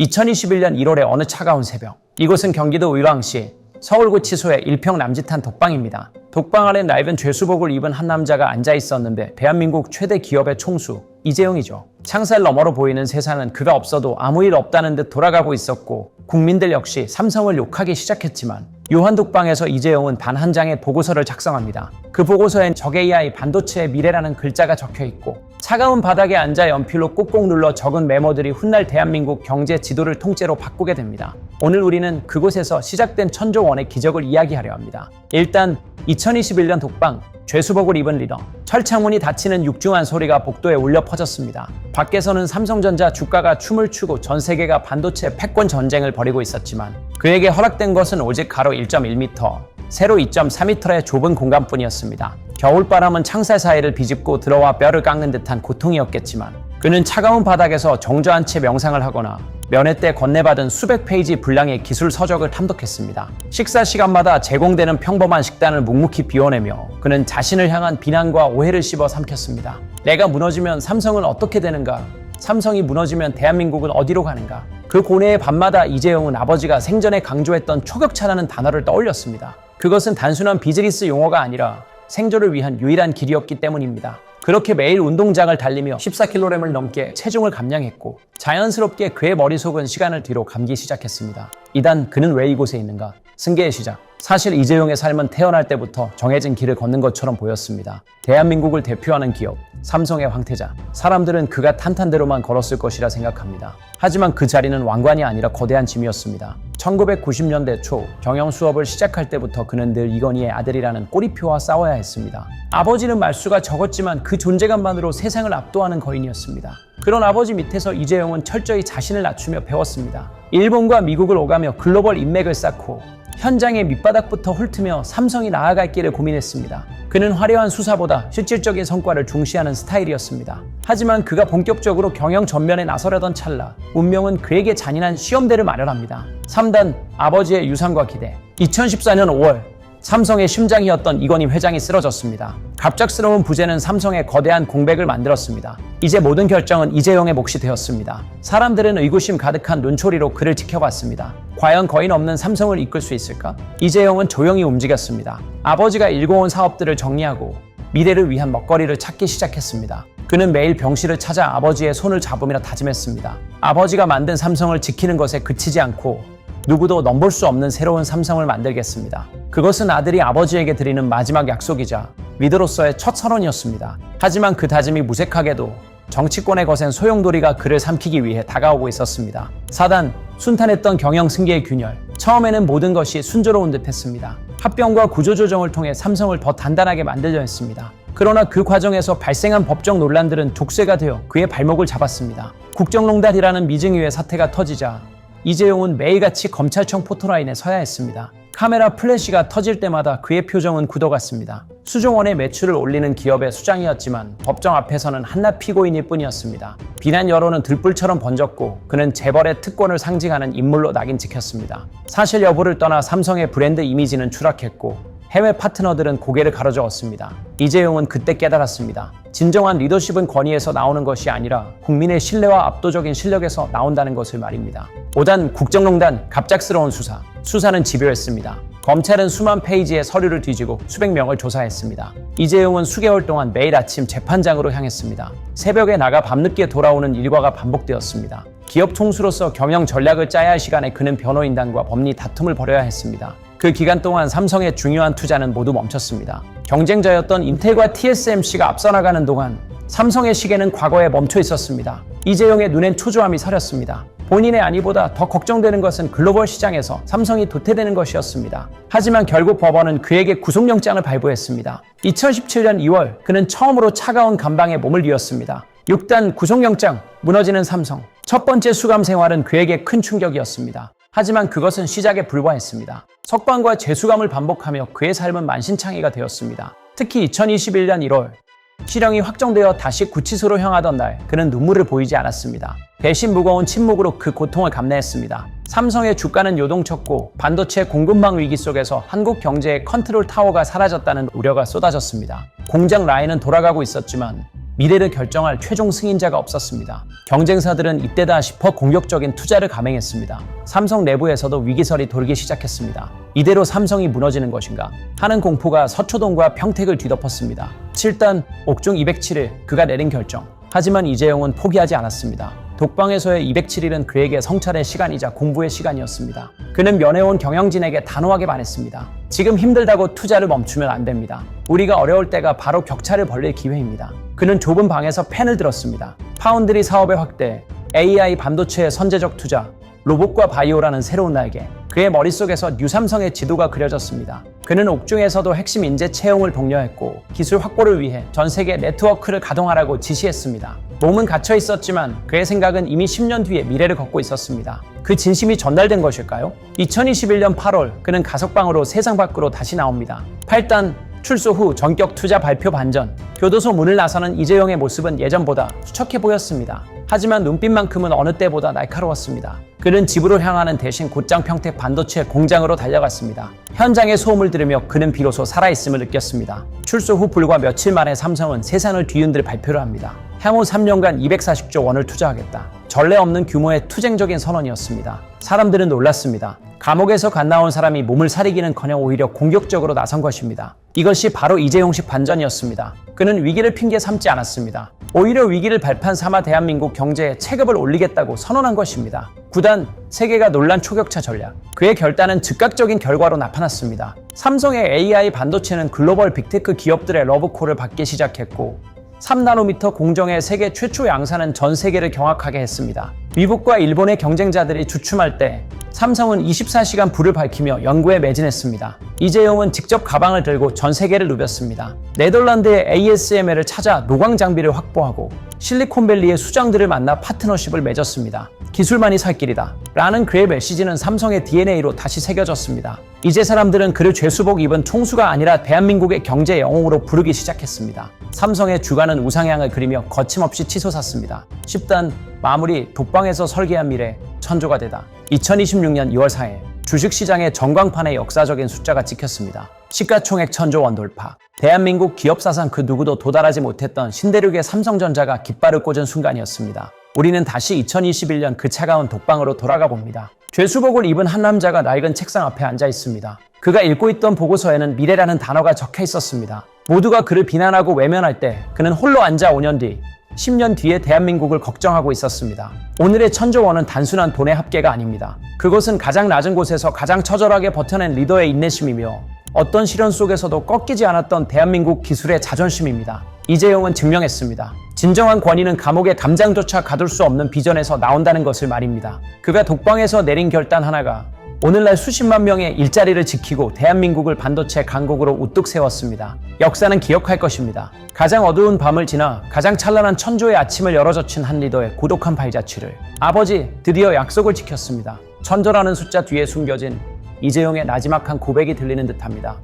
2021년 1월의 어느 차가운 새벽, 이곳은 경기도 의왕시 서울구치소의 일평 남짓한 독방입니다. 독방 안에 낡은 죄수복을 입은 한 남자가 앉아 있었는데 대한민국 최대 기업의 총수 이재용이죠. 창살 너머로 보이는 세상은 그가 없어도 아무 일 없다는 듯 돌아가고 있었고 국민들 역시 삼성을 욕하기 시작했지만 요한독방에서 이재용은 단 한 장의 보고서를 작성합니다. 그 보고서엔 적 AI 반도체의 미래라는 글자가 적혀있고 차가운 바닥에 앉아 연필로 꾹꾹 눌러 적은 메모들이 훗날 대한민국 경제 지도를 통째로 바꾸게 됩니다. 오늘 우리는 그곳에서 시작된 천조 원의 기적을 이야기하려 합니다. 일단 2021년 독방, 죄수복을 입은 리더, 철창문이 닫히는 육중한 소리가 복도에 울려 퍼졌습니다. 밖에서는 삼성전자 주가가 춤을 추고 전 세계가 반도체 패권 전쟁을 벌이고 있었지만 그에게 허락된 것은 오직 가로 1.1m, 세로 2.4m의 좁은 공간뿐이었습니다. 겨울바람은 창살 사이를 비집고 들어와 뼈를 깎는 듯한 고통이었겠지만 그는 차가운 바닥에서 정저한 채 명상을 하거나 면회 때 건네받은 수백 페이지 분량의 기술 서적을 탐독했습니다. 식사 시간마다 제공되는 평범한 식단을 묵묵히 비워내며 그는 자신을 향한 비난과 오해를 씹어 삼켰습니다. 내가 무너지면 삼성은 어떻게 되는가? 삼성이 무너지면 대한민국은 어디로 가는가? 그 고뇌의 밤마다 이재용은 아버지가 생전에 강조했던 초격차라는 단어를 떠올렸습니다. 그것은 단순한 비즈니스 용어가 아니라 생존을 위한 유일한 길이었기 때문입니다. 그렇게 매일 운동장을 달리며 14kg을 넘게 체중을 감량했고 자연스럽게 그의 머릿속은 시간을 뒤로 감기 시작했습니다. 이단 그는 왜 이곳에 있는가? 승계의 시작. 사실 이재용의 삶은 태어날 때부터 정해진 길을 걷는 것처럼 보였습니다. 대한민국을 대표하는 기업, 삼성의 황태자. 사람들은 그가 탄탄대로만 걸었을 것이라 생각합니다. 하지만 그 자리는 왕관이 아니라 거대한 짐이었습니다. 1990년대 초 경영 수업을 시작할 때부터 그는 늘 이건희의 아들이라는 꼬리표와 싸워야 했습니다. 아버지는 말수가 적었지만 그 존재감만으로 세상을 압도하는 거인이었습니다. 그런 아버지 밑에서 이재용은 철저히 자신을 낮추며 배웠습니다. 일본과 미국을 오가며 글로벌 인맥을 쌓고 현장의 밑바닥부터 훑으며 삼성이 나아갈 길을 고민했습니다. 그는 화려한 수사보다 실질적인 성과를 중시하는 스타일이었습니다. 하지만 그가 본격적으로 경영 전면에 나서려던 찰나 운명은 그에게 잔인한 시험대를 마련합니다. 3단 아버지의 유산과 기대. 2014년 5월 삼성의 심장이었던 이건희 회장이 쓰러졌습니다. 갑작스러운 부재는 삼성의 거대한 공백을 만들었습니다. 이제 모든 결정은 이재용의 몫이 되었습니다. 사람들은 의구심 가득한 눈초리로 그를 지켜봤습니다. 과연 거인 없는 삼성을 이끌 수 있을까? 이재용은 조용히 움직였습니다. 아버지가 일궈온 사업들을 정리하고 미래를 위한 먹거리를 찾기 시작했습니다. 그는 매일 병실을 찾아 아버지의 손을 잡으며 다짐했습니다. 아버지가 만든 삼성을 지키는 것에 그치지 않고 누구도 넘볼 수 없는 새로운 삼성을 만들겠습니다. 그것은 아들이 아버지에게 드리는 마지막 약속이자 리더로서의 첫 선언이었습니다. 하지만 그 다짐이 무색하게도 정치권의 거센 소용돌이가 그를 삼키기 위해 다가오고 있었습니다. 4단 순탄했던 경영 승계의 균열. 처음에는 모든 것이 순조로운 듯 했습니다. 합병과 구조조정을 통해 삼성을 더 단단하게 만들려 했습니다. 그러나 그 과정에서 발생한 법적 논란들은 족쇄가 되어 그의 발목을 잡았습니다. 국정농단이라는 미증유의 사태가 터지자 이재용은 매일같이 검찰청 포토라인에 서야 했습니다. 카메라 플래시가 터질 때마다 그의 표정은 굳어갔습니다. 수조원의 매출을 올리는 기업의 수장이었지만 법정 앞에서는 한낱 피고인일 뿐이었습니다. 비난 여론은 들불처럼 번졌고 그는 재벌의 특권을 상징하는 인물로 낙인 찍혔습니다. 사실 여부를 떠나 삼성의 브랜드 이미지는 추락했고 해외 파트너들은 고개를 가로저었습니다. 이재용은 그때 깨달았습니다. 진정한 리더십은 권위에서 나오는 것이 아니라 국민의 신뢰와 압도적인 실력에서 나온다는 것을 말입니다. 5단 국정농단 갑작스러운 수사. 수사는 집요했습니다. 검찰은 수만 페이지의 서류를 뒤지고 수백 명을 조사했습니다. 이재용은 수개월 동안 매일 아침 재판장으로 향했습니다. 새벽에 나가 밤늦게 돌아오는 일과가 반복되었습니다. 기업 총수로서 경영 전략을 짜야 할 시간에 그는 변호인단과 법리 다툼을 벌여야 했습니다. 그 기간 동안 삼성의 중요한 투자는 모두 멈췄습니다. 경쟁자였던 인텔과 TSMC가 앞서 나가는 동안 삼성의 시계는 과거에 멈춰 있었습니다. 이재용의 눈엔 초조함이 서렸습니다. 본인의 안위보다 더 걱정되는 것은 글로벌 시장에서 삼성이 도태되는 것이었습니다. 하지만 결국 법원은 그에게 구속영장을 발부했습니다. 2017년 2월 그는 처음으로 차가운 감방에 몸을 뉘었습니다. 6단 구속영장, 무너지는 삼성. 첫 번째 수감 생활은 그에게 큰 충격이었습니다. 하지만 그것은 시작에 불과했습니다. 석방과 재수감을 반복하며 그의 삶은 만신창이가 되었습니다. 특히 2021년 1월 실형이 확정되어 다시 구치소로 향하던 날 그는 눈물을 보이지 않았습니다. 대신 무거운 침묵으로 그 고통을 감내했습니다. 삼성의 주가는 요동쳤고 반도체 공급망 위기 속에서 한국 경제의 컨트롤 타워가 사라졌다는 우려가 쏟아졌습니다. 공장 라인은 돌아가고 있었지만 미래를 결정할 최종 승인자가 없었습니다. 경쟁사들은 이때다 싶어 공격적인 투자를 감행했습니다. 삼성 내부에서도 위기설이 돌기 시작했습니다. 이대로 삼성이 무너지는 것인가 하는 공포가 서초동과 평택을 뒤덮었습니다. 7단 옥중 207일 그가 내린 결정. 하지만 이재용은 포기하지 않았습니다. 독방에서의 207일은 그에게 성찰의 시간이자 공부의 시간이었습니다. 그는 면회온 경영진에게 단호하게 말했습니다. 지금 힘들다고 투자를 멈추면 안 됩니다. 우리가 어려울 때가 바로 격차를 벌릴 기회입니다. 그는 좁은 방에서 펜을 들었습니다. 파운드리 사업의 확대, AI 반도체의 선제적 투자, 로봇과 바이오라는 새로운 날개. 그의 머릿속에서 뉴삼성의 지도가 그려졌습니다. 그는 옥중에서도 핵심 인재 채용을 독려했고 기술 확보를 위해 전 세계 네트워크를 가동하라고 지시했습니다. 몸은 갇혀 있었지만 그의 생각은 이미 10년 뒤에 미래를 걷고 있었습니다. 그 진심이 전달된 것일까요? 2021년 8월 그는 가석방으로 세상 밖으로 다시 나옵니다. 8단 출소 후 전격 투자 발표 반전. 교도소 문을 나서는 이재용의 모습은 예전보다 수척해 보였습니다. 하지만 눈빛만큼은 어느 때보다 날카로웠습니다. 그는 집으로 향하는 대신 곧장 평택 반도체 공장으로 달려갔습니다. 현장의 소음을 들으며 그는 비로소 살아있음을 느꼈습니다. 출소 후 불과 며칠 만에 삼성은 세상을 뒤흔들 발표를 합니다. 향후 3년간 240조 원을 투자하겠다. 전례 없는 규모의 투쟁적인 선언이었습니다. 사람들은 놀랐습니다. 감옥에서 갓 나온 사람이 몸을 사리기는커녕 오히려 공격적으로 나선 것입니다. 이것이 바로 이재용식 반전이었습니다. 그는 위기를 핑계 삼지 않았습니다. 오히려 위기를 발판 삼아 대한민국 경제에 체급을 올리겠다고 선언한 것입니다. 9단 세계가 논란 초격차 전략. 그의 결단은 즉각적인 결과로 나타났습니다. 삼성의 AI 반도체는 글로벌 빅테크 기업들의 러브콜을 받기 시작했고 3나노미터 공정의 세계 최초 양산은 전 세계를 경악하게 했습니다. 미국과 일본의 경쟁자들이 주춤할 때 삼성은 24시간 불을 밝히며 연구에 매진했습니다. 이재용은 직접 가방을 들고 전 세계를 누볐습니다. 네덜란드의 ASML을 찾아 노광 장비를 확보하고 실리콘밸리의 수장들을 만나 파트너십을 맺었습니다. 기술만이 살 길이다 라는 그의 메시지는 삼성의 DNA로 다시 새겨졌습니다. 이제 사람들은 그를 죄수복 입은 총수가 아니라 대한민국의 경제 영웅으로 부르기 시작했습니다. 삼성의 주가는 우상향을 그리며 거침없이 치솟았습니다. 10단 마무리 독방에서 설계한 미래 천조가 되다. 2026년 2월 4일 주식시장의 전광판의 역사적인 숫자가 찍혔습니다. 시가총액 1000조 원 돌파. 대한민국 기업 사상 그 누구도 도달하지 못했던 신대륙의 삼성전자가 깃발을 꽂은 순간이었습니다. 우리는 다시 2021년 그 차가운 독방으로 돌아가 봅니다. 죄수복을 입은 한 남자가 낡은 책상 앞에 앉아 있습니다. 그가 읽고 있던 보고서에는 미래라는 단어가 적혀 있었습니다. 모두가 그를 비난하고 외면할 때 그는 홀로 앉아 5년 뒤 10년 뒤에 대한민국을 걱정하고 있었습니다. 오늘의 1000조 원은 단순한 돈의 합계가 아닙니다. 그것은 가장 낮은 곳에서 가장 처절하게 버텨낸 리더의 인내심이며 어떤 시련 속에서도 꺾이지 않았던 대한민국 기술의 자존심입니다. 이재용은 증명했습니다. 진정한 권위는 감옥의 감장조차 가둘 수 없는 비전에서 나온다는 것을 말입니다. 그가 독방에서 내린 결단 하나가 오늘날 수십만 명의 일자리를 지키고 대한민국을 반도체 강국으로 우뚝 세웠습니다. 역사는 기억할 것입니다. 가장 어두운 밤을 지나 가장 찬란한 천조의 아침을 열어젖힌 한 리더의 고독한 발자취를. 아버지, 드디어 약속을 지켰습니다. 천조라는 숫자 뒤에 숨겨진 이재용의 나지막한 고백이 들리는 듯합니다.